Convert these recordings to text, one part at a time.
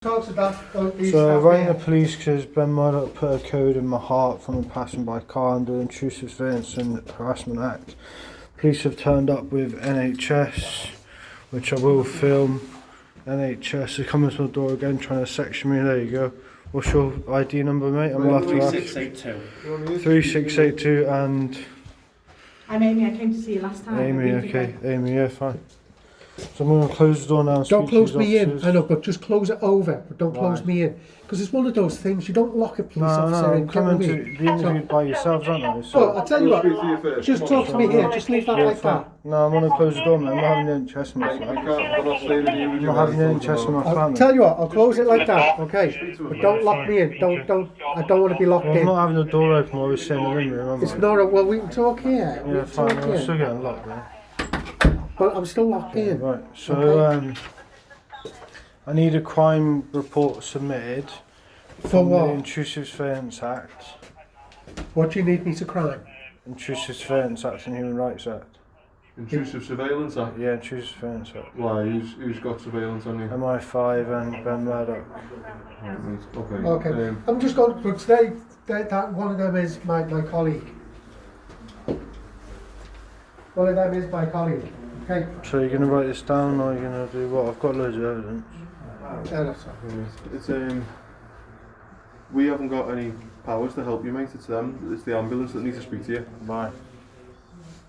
Talks about these So I stuff rang here. the police because Ben Murdoch put a code in my heart from a passing by car under intrusive surveillance and harassment act. Police have turned up with NHS, which I will film. NHS are coming to the door again trying to section me. There you go. What's your ID number, mate? I'm allowed to ask. 3682. 3682 and I'm Amy, I came to see you last time. Amy, okay. Amy, yeah, fine. So I'm going to close the door now and Don't speak to close these me in, officers. I know, but just close it over, but don't close Why? me in. Because it's one of those things, you don't lock a police officer No, in, I'm get coming with to me. be interviewed by yourselves, aren't I? Well, I'll tell you what, just talk to me here, just leave that Yeah, like fine. that. No, I'm going to close the door, mate. I'm not having any chest in my flat. I'm not having any chest in my I'll flat. tell you what, I'll close it like that, okay? But don't lock me in, I don't want to be locked Well, I'm in. not having the door open while we're sitting in the living room, am It's I? not, well, we can talk here, we Yeah, can fine. talk I'm still here. getting locked there. But I'm still locked in. Right, so Okay. I need a crime report submitted For from the what? Intrusive Surveillance Act. What do you need me to crime? Intrusive Surveillance Act and Human Rights Act. Intrusive Surveillance Act? Yeah, Intrusive Surveillance Act. Why? Who's got surveillance on you? MI5 and Ben Murdoch. Okay. Okay, I'm just going, but today, that one of them is my colleague. One of them is my colleague, okay? So you're going to write this down or you're going to do what? I've got loads of evidence. Yeah, that's all. It's we haven't got any powers to help you, mate. It's them. It's the ambulance that needs to speak to you Why?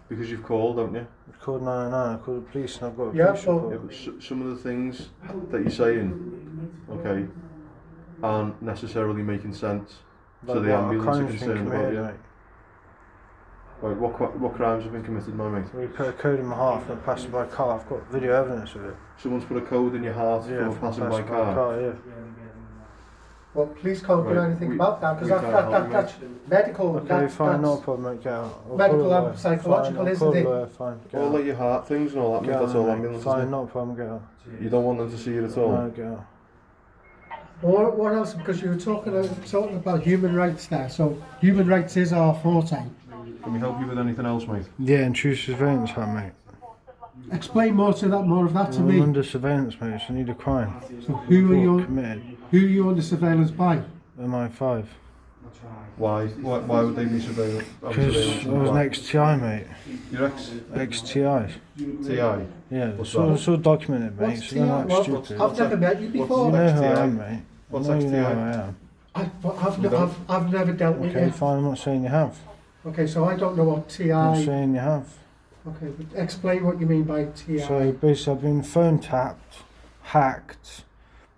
because you've called, haven't you? I've called 999, I've called the police and I've got a Yeah, police so- report. Yeah, but some of the things that you're saying, okay, aren't necessarily making sense. So the ambulance are crime's been concerned about committed, you. mate. Right, what crimes have been committed, my mate? We put a code in my heart from a passing by car. I've got video evidence of it. Someone's put a code in your heart Yeah, from a passing by car. yeah. Well, police can't do Right, anything we- about that, because we can't help you, that's medical, Okay, fine, no that's problem, mate. Get out. I'll medical call a and lawyer. psychological, Fine, I'll isn't call a it? lawyer, fine. Get All out. like your heart things and all that, mate. Get That's out, all mate. ambulance. Fine, Isn't no problem. Get out. it? You don't want them to see it at all. No, get out. What else, because you were talking about human rights there, so human rights is our forte. Can we help you with anything else, mate? Yeah, intrusive surveillance, mate. Explain more of that to I'm me. under surveillance, mate. So I need a crime. So who are you, committed? who are you under surveillance by? MI5. Why would they be surveillance? Because I was an XTI, mate. Your XTI. TI. Yeah, What's it's all documented, mate. What's So they're not TI? stupid. I've never met you You before. know who I XTI? am, mate. What's I know you know who XTI? I am. I've never dealt with Okay, you. fine. I'm not saying you have. Okay, so I don't know what I'm not TI. saying you have. Okay, but explain what you mean by TI. So basically, I've been phone tapped, hacked,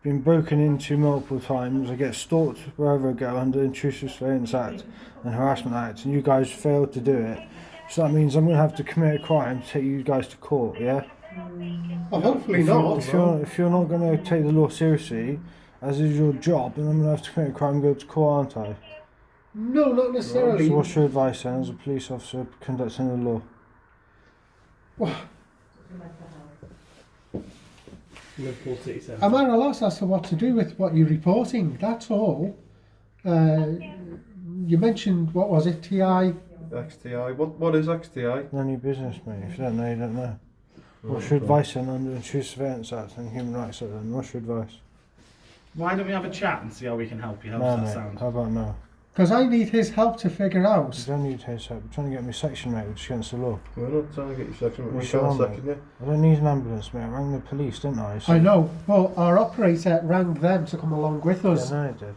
been broken into multiple times. I get stalked wherever I go under Intrusive Surveillance Act and Harassment Act, and you guys failed to do it. So that means I'm going to have to commit a crime to take you guys to court, yeah? Well, hopefully If not. you're not going to take the law seriously, as is your job, then I'm going to have to commit a crime and go to court, aren't I? No, not necessarily. So what's your advice then as a police officer conducting the law? I'm at a loss as to what to do with what you're reporting, that's all. You mentioned, what was it, TI? XTI. What is XTI? None of your business, mate. If you don't know, you don't know. What's your advice then under Intrusive Surveillance Act and Human Rights Act then? What's your advice? Why don't we have a chat and see how we can help you? How No, does that mate. sound? How about no? Because I need his help to figure You out. don't need his help. You're trying to get me section, mate, which is against the law. We're not trying to get you section. You We sure, can't mate? section you. I don't need an ambulance, mate. I rang the police, didn't I? So I know, but our operator rang them to come along with yeah, us. no, I did.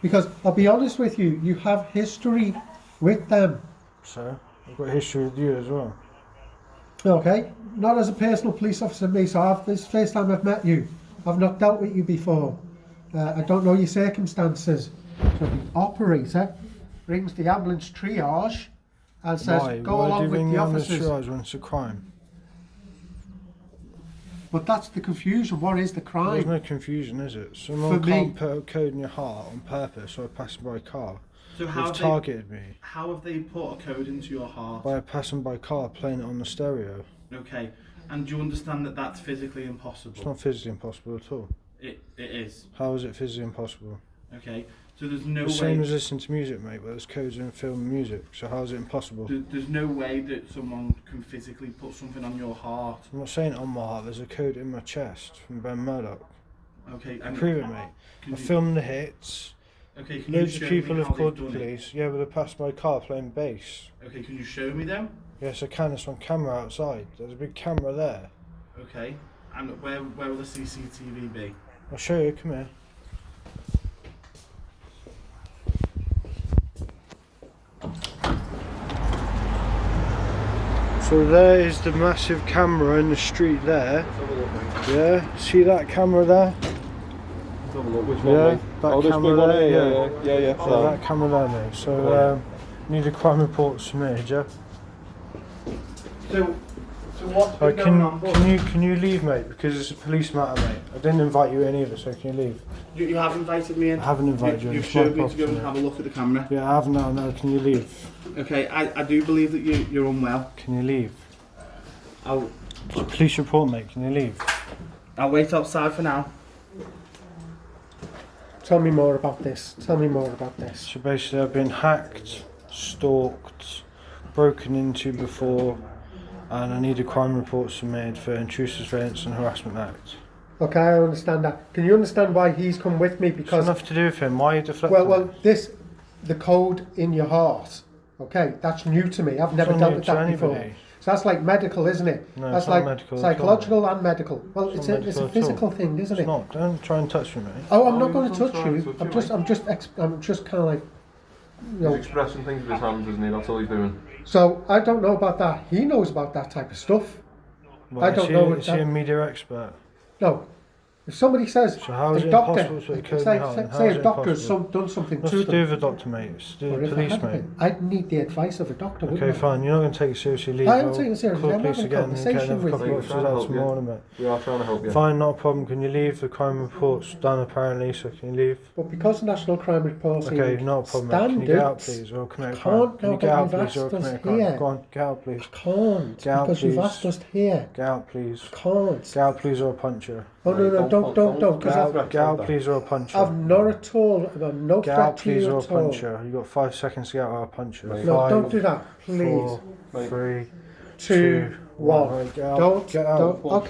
Because I'll be honest with you, you have history with them. So I've got history with you as well. Okay? Not as a personal police officer, me, so this is the first time I've met you. I've not dealt with you before. I don't know your circumstances. So the operator rings the ambulance triage and says, Why? go Why do along you with ring the the ambulance officers. triage when it's a crime? But that's the confusion. What is the There's crime? no confusion, is it? Someone For me- can't put a code in your heart on purpose or passing by car. So They've targeted me how have they put a code into your heart? by passing by car playing it on the stereo. Okay, and do you understand that that's physically It's impossible? not physically impossible at all. It is. How is it physically impossible? Okay, so there's no The same way. as listening to music, mate, where there's codes in film and music. So how is it impossible? There's no way that someone can physically put something on your heart. I'm not saying it on my heart, there's a code in my chest from Ben Murdoch. Okay, and Prove it, mate. can I you- filmed the hits. Okay, can Loads you of show people me have how called they've the done it? police. Yeah, but they passed my car playing bass. Okay, can you show me them? Yes, I can. It's on camera outside. There's a big camera there. Okay, and where will the CCTV be? I'll show you. Come here. So there is the massive camera in the street there. Let's have a look, mate. Yeah, see that camera there? Let's have a look. Which Yeah, one, mate? that Oh, this camera big one there, here, yeah. So that camera there, mate. So need a crime report submitted, yeah. So what's Right, can you leave, mate? Because it's a police matter, mate. I didn't invite you in either, so can you leave? You have invited me in. I haven't invited you in. You've It's my showed me to go property, and have a look at the camera. Yeah, I haven't now. No, can you leave? Okay, I do believe that you're unwell. Can you leave? I'll It's a police report, mate. Can you leave? wait outside for now. Tell me more about this. Tell me more about this. So basically, I've been hacked, stalked, broken into before, and I need a crime report submitted for intrusive surveillance and harassment act. Okay, I understand that. Can you understand why he's come with me? It's Because nothing to do with him. Why are you deflecting? well, the code in your heart. Okay, that's new to me. I've never not dealt new with to that before. anybody. So that's like medical, isn't it? No, That's it's not like medical at all. psychological and medical. Well, It's it's not a medical at all. physical thing, isn't It's it? not. Don't try and touch me, mate. Oh, I'm Oh, not he going to doesn't touch try you. and touch you, I'm just kind of like, you He's know. expressing things with his hands, isn't he? That's all he's doing. So I don't know about that. He knows about that type of stuff. Well, don't is he, know what Is he that- a media expert? No. If somebody says So how is a it doctor, impossible to code say, me out? say, How say is a it doctor has impossible? done something What's to to do them. with the doctor, mate? It's to do Or with if the I police, had mate. been, I'd need the advice of a doctor, wouldn't Okay, I? fine. You're not going to take it seriously, leave. I am I'll taking it seriously. call I'm the police having a again and get conversation another with couple you. of officers out Help you. tomorrow, mate. We are trying to help you. Fine, not a problem. Can you leave? The crime report's done apparently, so can you leave? But because National Crime Reports Okay, not a problem, mate. Can you get out, standards, please, or commit a can't crime? Can now you get that out, you've please, or asked commit a us crime? here. Go on, get out, please. can't, Get out, because you've please. asked us here. Get out, please. Can't. Get out, please, or I'll punch you. Oh, no, don't, Get because out, please, or I'll punch you. I've not at all, I've no Get threat out, to please, you or I'll at all. punch you. You've got 5 seconds to get out, or I'll punch you. Mate. No, 5, don't do that, please. 4, 3, 2, 1. Right, get out. Don't, Get out. don't, okay.